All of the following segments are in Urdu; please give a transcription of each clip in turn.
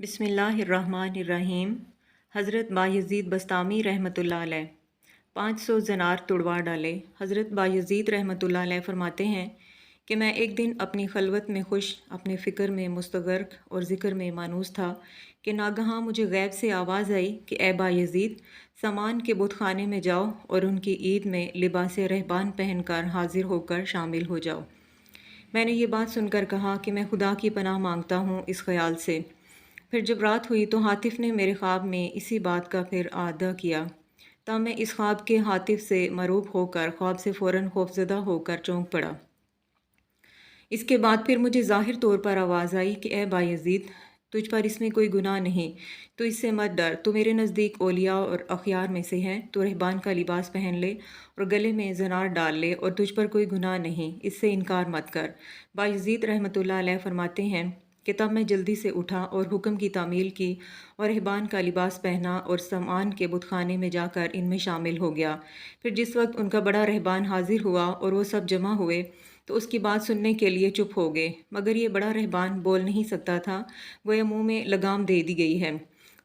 بسم اللہ الرحمن الرحیم۔ حضرت بایزید بستامی رحمۃ اللہ علیہ 500 زنار توڑوا ڈالے۔ حضرت بایزید رحمۃ اللہ علیہ فرماتے ہیں کہ میں ایک دن اپنی خلوت میں خوش، اپنے فکر میں مستغرق اور ذکر میں مانوس تھا کہ ناگہاں مجھے غیب سے آواز آئی کہ اے بایزید، سامان کے بت خانے میں جاؤ اور ان کی عید میں لباس رہبان پہن کر حاضر ہو کر شامل ہو جاؤ۔ میں نے یہ بات سن کر کہا کہ میں خدا کی پناہ مانگتا ہوں اس خیال سے۔ پھر جب رات ہوئی تو ہاتف نے میرے خواب میں اسی بات کا پھر اعادہ کیا۔ تب میں اس خواب کے ہاتف سے مرعوب ہو کر خواب سے فوراً خوفزدہ ہو کر چونک پڑا۔ اس کے بعد پھر مجھے ظاہر طور پر آواز آئی کہ اے بایزید، تجھ پر اس میں کوئی گناہ نہیں، تو اس سے مت ڈر، تو میرے نزدیک اولیاء اور اخیار میں سے ہے، تو رہبان کا لباس پہن لے اور گلے میں زنار ڈال لے، اور تجھ پر کوئی گناہ نہیں، اس سے انکار مت کر۔ بایزید رحمۃ اللہ علیہ فرماتے ہیں کہ تب میں جلدی سے اٹھا اور حکم کی تعمیل کی اور رہبان کا لباس پہنا اور سامان کے بت خانے میں جا کر ان میں شامل ہو گیا۔ پھر جس وقت ان کا بڑا رہبان حاضر ہوا اور وہ سب جمع ہوئے تو اس کی بات سننے کے لیے چپ ہو گئے، مگر یہ بڑا رہبان بول نہیں سکتا تھا، گویا منہ میں لگام دے دی گئی ہے۔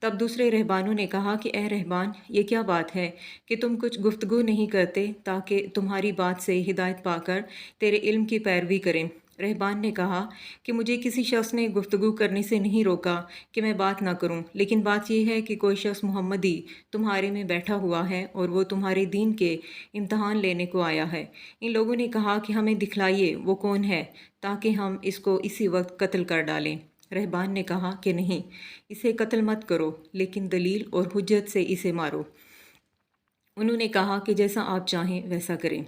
تب دوسرے رہبانوں نے کہا کہ اے رہبان، یہ کیا بات ہے کہ تم کچھ گفتگو نہیں کرتے تاکہ تمہاری بات سے ہدایت پا کر تیرے علم کی پیروی کریں؟ رہبان نے کہا کہ مجھے کسی شخص نے گفتگو کرنے سے نہیں روکا کہ میں بات نہ کروں، لیکن بات یہ ہے کہ کوئی شخص محمدی تمہارے میں بیٹھا ہوا ہے اور وہ تمہارے دین کے امتحان لینے کو آیا ہے۔ ان لوگوں نے کہا کہ ہمیں دکھلائیے وہ کون ہے تاکہ ہم اس کو اسی وقت قتل کر ڈالیں۔ رہبان نے کہا کہ نہیں، اسے قتل مت کرو، لیکن دلیل اور حجت سے اسے مارو۔ انہوں نے کہا کہ جیسا آپ چاہیں ویسا کریں۔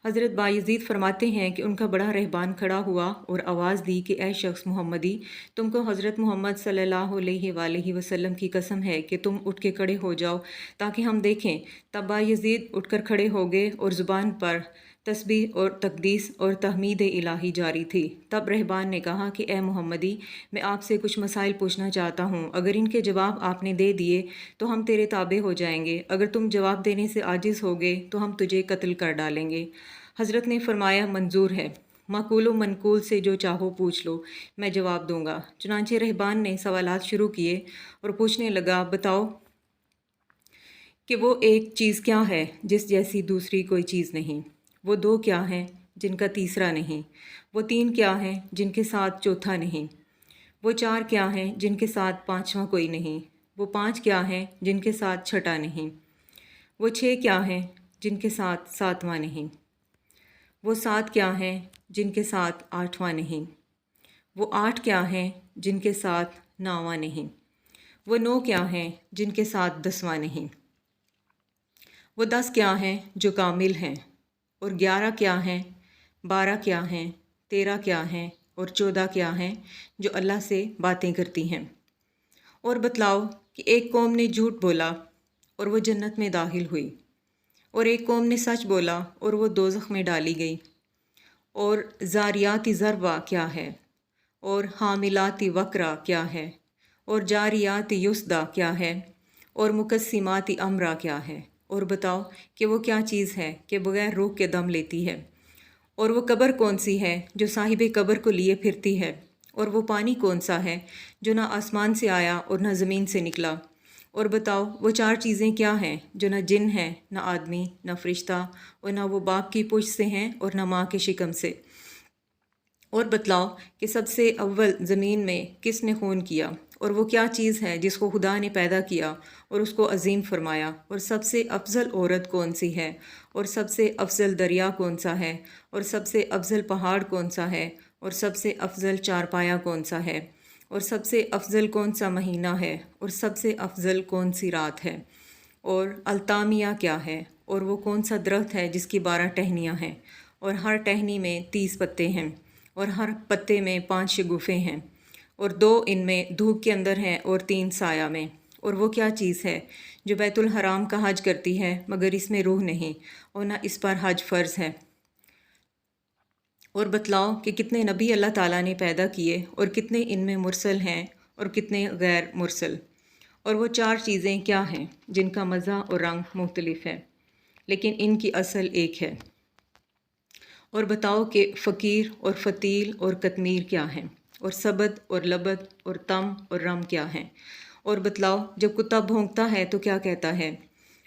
حضرت بایزید فرماتے ہیں کہ ان کا بڑا رہبان کھڑا ہوا اور آواز دی کہ اے شخص محمدی، تم کو حضرت محمد صلی اللہ علیہ وآلہ وسلم کی قسم ہے کہ تم اٹھ کے کھڑے ہو جاؤ تاکہ ہم دیکھیں۔ تب بایزید اٹھ کر کھڑے ہو گئے اور زبان پر تسبیح اور تقدیس اور تحمید الہی جاری تھی۔ تب رہبان نے کہا کہ اے محمدی، میں آپ سے کچھ مسائل پوچھنا چاہتا ہوں، اگر ان کے جواب آپ نے دے دیے تو ہم تیرے تابع ہو جائیں گے، اگر تم جواب دینے سے عاجز ہو گئے تو ہم تجھے قتل کر ڈالیں گے۔ حضرت نے فرمایا منظور ہے، معقول و منقول سے جو چاہو پوچھ لو، میں جواب دوں گا۔ چنانچہ رہبان نے سوالات شروع کیے اور پوچھنے لگا، بتاؤ کہ وہ ایک چیز کیا ہے جس جیسی دوسری کوئی چیز نہیں؟ وہ دو کیا ہیں جن کا تیسرا نہیں؟ وہ تین کیا ہیں جن کے ساتھ چوتھا نہیں؟ وہ چار کیا ہیں جن کے ساتھ پانچواں کوئی نہیں؟ وہ پانچ کیا ہیں جن کے ساتھ چھٹا نہیں؟ وہ چھ کیا ہیں جن کے ساتھ ساتواں نہیں؟ وہ سات کیا ہیں جن کے ساتھ آٹھواں نہیں؟ وہ آٹھ کیا ہیں جن کے ساتھ نواں نہیں؟ وہ نو کیا ہیں جن کے ساتھ دسواں نہیں؟ وہ 10 کیا ہیں جو کامل ہیں، اور 11 کیا ہیں، 12 کیا ہیں، 13 کیا ہیں، اور 14 کیا ہیں جو اللہ سے باتیں کرتی ہیں؟ اور بتلاؤ کہ ایک قوم نے جھوٹ بولا اور وہ جنت میں داخل ہوئی، اور ایک قوم نے سچ بولا اور وہ دوزخ میں ڈالی گئی۔ اور زاریاتی ذروا کیا ہے، اور حاملاتی وقرا کیا ہے، اور جاریاتی یسدا کیا ہے، اور مقسماتی امرا کیا ہے؟ اور بتاؤ کہ وہ کیا چیز ہے کہ بغیر روح کے دم لیتی ہے؟ اور وہ قبر کون سی ہے جو صاحب قبر کو لیے پھرتی ہے؟ اور وہ پانی کون سا ہے جو نہ آسمان سے آیا اور نہ زمین سے نکلا؟ اور بتاؤ وہ چار چیزیں کیا ہیں جو نہ جن ہیں، نہ آدمی، نہ فرشتہ، اور نہ وہ باپ کی پشت سے ہیں اور نہ ماں کے شکم سے؟ اور بتلاؤ کہ سب سے اول زمین میں کس نے خون کیا؟ اور وہ کیا چیز ہے جس کو خدا نے پیدا کیا اور اس کو عظیم فرمایا؟ اور سب سے افضل عورت کون سی ہے؟ اور سب سے افضل دریا کون سا ہے؟ اور سب سے افضل پہاڑ کون سا ہے؟ اور سب سے افضل چارپایا کون سا ہے؟ اور سب سے افضل کون سا مہینہ ہے؟ اور سب سے افضل کون سی رات ہے؟ اور التامیہ کیا ہے؟ اور وہ کون سا درخت ہے جس کی 12 ٹہنیاں ہیں اور ہر ٹہنی میں 30 پتے ہیں اور ہر پتے میں 5 شگوفے ہیں، اور 2 ان میں دھوپ کے اندر ہیں اور 3 سایہ میں؟ اور وہ کیا چیز ہے جو بیت الحرام کا حج کرتی ہے مگر اس میں روح نہیں اور نہ اس پر حج فرض ہے؟ اور بتلاؤ کہ کتنے نبی اللہ تعالیٰ نے پیدا کیے اور کتنے ان میں مرسل ہیں اور کتنے غیر مرسل؟ اور وہ چار چیزیں کیا ہیں جن کا مزہ اور رنگ مختلف ہے لیکن ان کی اصل ایک ہے؟ اور بتاؤ کہ فقیر اور فتیل اور قطمیر کیا ہیں؟ اور سبد اور لبد اور تم اور رم کیا ہیں؟ اور بتلاؤ جب کتا بھونکتا ہے تو کیا کہتا ہے،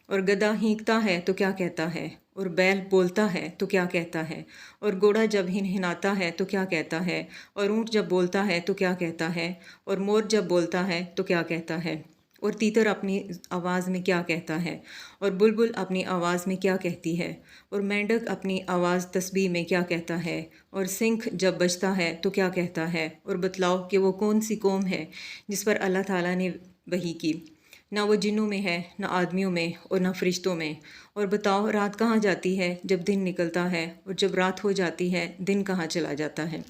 اور گدھا ہینکتا ہے تو کیا کہتا ہے، اور بیل بولتا ہے تو کیا کہتا ہے، اور گھوڑا جب ہنہناتا ہے تو کیا کہتا ہے، اور اونٹ جب بولتا ہے تو کیا کہتا ہے، اور مور جب بولتا ہے تو کیا کہتا ہے، اور تیتر اپنی آواز میں کیا کہتا ہے، اور بلبل اپنی آواز میں کیا کہتی ہے، اور مینڈک اپنی آواز تسبیح میں کیا کہتا ہے، اور سنکھ جب بجتا ہے تو کیا کہتا ہے، اور بتلاؤ کہ وہ کون سی قوم ہے جس پر اللہ تعالیٰ نے وحی کی، نہ وہ جنوں میں ہے، نہ آدمیوں میں، اور نہ فرشتوں میں، اور بتاؤ رات کہاں جاتی ہے جب دن نکلتا ہے، اور جب رات ہو جاتی ہے دن کہاں چلا جاتا ہے۔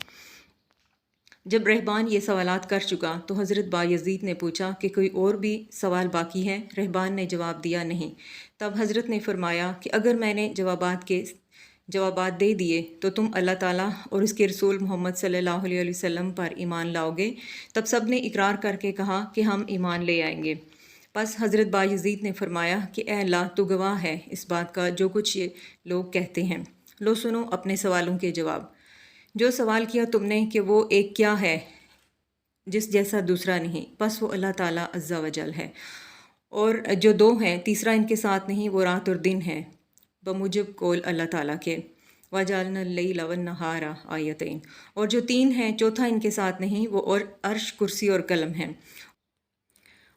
جب رہبان یہ سوالات کر چکا تو حضرت بایزید نے پوچھا کہ کوئی اور بھی سوال باقی ہے؟ رہبان نے جواب دیا نہیں۔ تب حضرت نے فرمایا کہ اگر میں نے جوابات دے دیے تو تم اللہ تعالیٰ اور اس کے رسول محمد صلی اللہ علیہ وسلم پر ایمان لاؤ گے؟ تب سب نے اقرار کر کے کہا کہ ہم ایمان لے آئیں گے۔ پس حضرت بایزید نے فرمایا کہ اے اللہ تو گواہ ہے اس بات کا جو کچھ یہ لوگ کہتے ہیں۔ لو سنو اپنے سوالوں کے جواب۔ جو سوال کیا تم نے کہ وہ ایک کیا ہے جس جیسا دوسرا نہیں، پس وہ اللہ تعالیٰ عز و جل ہے، اور جو دو ہیں تیسرا ان کے ساتھ نہیں، وہ رات اور دن ہے بموجب قول اللہ تعالیٰ کے، وَجَعَلْنَا اللَّيْلَ وَالنَّهَارَ آیتین، اور جو تین ہیں چوتھا ان کے ساتھ نہیں، وہ اور عرش، کرسی اور قلم ہیں،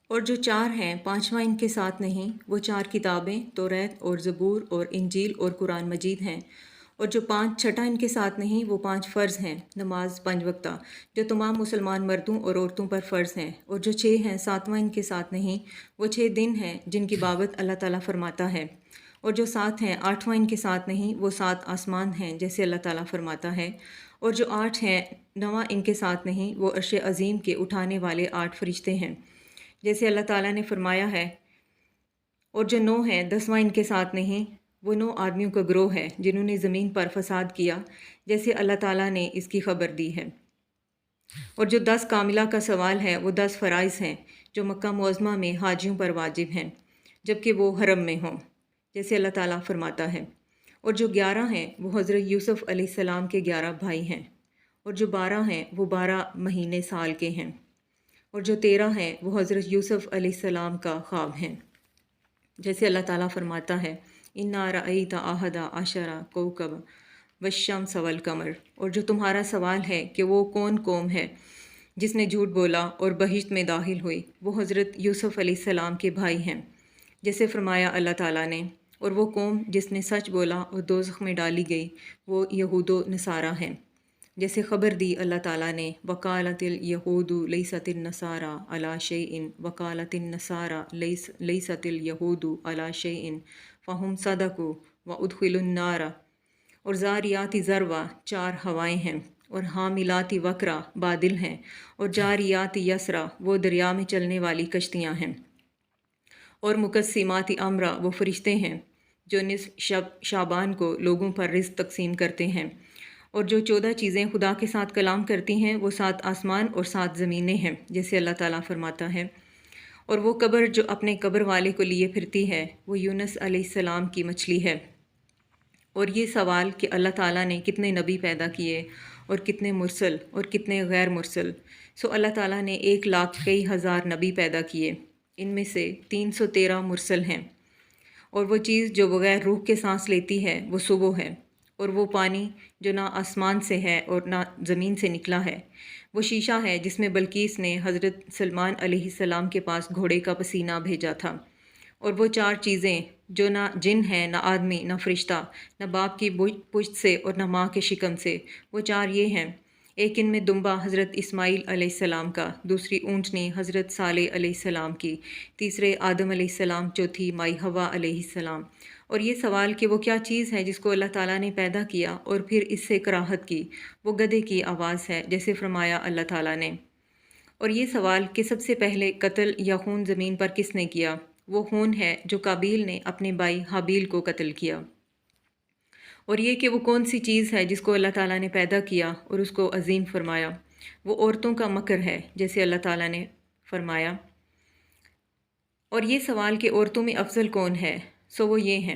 اور جو چار ہیں پانچواں ان کے ساتھ نہیں، وہ چار کتابیں توریت اور زبور اور انجیل اور قرآن مجید ہیں، اور جو پانچ چھٹا ان کے ساتھ نہیں، وہ پانچ فرض ہیں، نماز 5 وقتہ جو تمام مسلمان مردوں اور عورتوں پر فرض ہیں، اور جو 6 ہیں ساتواں ان کے ساتھ نہیں، وہ 6 دن ہیں جن کی بابت اللہ تعالیٰ فرماتا ہے، اور جو 7 ہیں آٹھواں ان کے ساتھ نہیں، وہ 7 آسمان ہیں جیسے اللہ تعالیٰ فرماتا ہے، اور جو 8 ہیں نواں ان کے ساتھ نہیں، وہ عرش عظیم کے اٹھانے والے 8 فرشتے ہیں جیسے اللہ تعالیٰ نے فرمایا ہے، اور جو 9 ہیں 10واں ان کے ساتھ نہیں، وہ 9 آدمیوں کا گروہ ہے جنہوں نے زمین پر فساد کیا جیسے اللہ تعالیٰ نے اس کی خبر دی ہے، اور جو 10 کاملہ کا سوال ہے وہ 10 فرائض ہیں جو مکہ معظمہ میں حاجیوں پر واجب ہیں جبکہ وہ حرم میں ہوں جیسے اللہ تعالیٰ فرماتا ہے، اور جو 11 ہیں وہ حضرت یوسف علیہ السلام کے 11 بھائی ہیں، اور جو 12 ہیں وہ 12 مہینے سال کے ہیں، اور جو 13 ہیں وہ حضرت یوسف علیہ السلام کا خواب ہیں جیسے اللہ تعالیٰ فرماتا ہے، اِنَّا رَأَيْتَ أَحَدَ عَشَرَ كَوْكَبًا وَالشَّمْسَ وَالْقَمَرَ، اور جو تمہارا سوال ہے کہ وہ کون قوم ہے جس نے جھوٹ بولا اور بہشت میں داخل ہوئی، وہ حضرت یوسف علیہ السلام کے بھائی ہیں جیسے فرمایا اللہ تعالیٰ نے، اور وہ قوم جس نے سچ بولا اور دوزخ میں ڈالی گئی وہ یہود و نصارہ ہیں جیسے خبر دی اللہ تعالیٰ نے، وَقَالَتِ الْيَهُودُ لَيْسَتِ النَّصَارَىٰ عَلَىٰ شَيْءٍ وَقَالَتِ النَّصَارَىٰ لَيْسَتِ الْيَهُودُ عَلَىٰ شَيْءٍ فَهُمْ صَدَقُوا وَأُدْخِلُوا النَّارَ، اور زاریاتی ذروا 4 ہوائیں ہیں، اور حاملاتی وقرا بادل ہیں، اور جاریاتی یسرا وہ دریا میں چلنے والی کشتیاں ہیں، اور مقسماتی امرا وہ فرشتے ہیں جو نصف شعبان کو لوگوں پر رزق تقسیم کرتے ہیں، اور جو 14 چیزیں خدا کے ساتھ کلام کرتی ہیں وہ 7 آسمان اور 7 زمینیں ہیں جیسے اللہ تعالیٰ فرماتا ہے، اور وہ قبر جو اپنے قبر والے کو لیے پھرتی ہے وہ یونس علیہ السلام کی مچھلی ہے، اور یہ سوال کہ اللہ تعالیٰ نے کتنے نبی پیدا کیے اور کتنے مرسل اور کتنے غیر مرسل، سو اللہ تعالیٰ نے 1,00,000 کئی ہزار نبی پیدا کیے، ان میں سے 313 مرسل ہیں، اور وہ چیز جو بغیر روح کے سانس لیتی ہے وہ صبح ہے، اور وہ پانی جو نہ آسمان سے ہے اور نہ زمین سے نکلا ہے، وہ شیشہ ہے جس میں بلقیس نے حضرت سلمان علیہ السلام کے پاس گھوڑے کا پسینہ بھیجا تھا، اور وہ 4 چیزیں جو نہ جن ہیں نہ آدمی نہ فرشتہ، نہ باپ کی پشت سے اور نہ ماں کے شکم سے، وہ 4 یہ ہیں، ایک ان میں دمبا حضرت اسماعیل علیہ السلام کا، دوسری اونٹنی حضرت صالح علیہ السلام کی، تیسرے آدم علیہ السلام، چوتھی مائی حوا علیہ السلام، اور یہ سوال کہ وہ کیا چیز ہے جس کو اللہ تعالیٰ نے پیدا کیا اور پھر اس سے کراہت کی، وہ گدھے کی آواز ہے جیسے فرمایا اللہ تعالیٰ نے، اور یہ سوال کہ سب سے پہلے قتل یا خون زمین پر کس نے کیا، وہ خون ہے جو قابیل نے اپنے بھائی حابیل کو قتل کیا، اور یہ کہ وہ کون سی چیز ہے جس کو اللہ تعالیٰ نے پیدا کیا اور اس کو عظیم فرمایا، وہ عورتوں کا مکر ہے جیسے اللہ تعالیٰ نے فرمایا، اور یہ سوال کہ عورتوں میں افضل کون ہے، سو وہ یہ ہیں،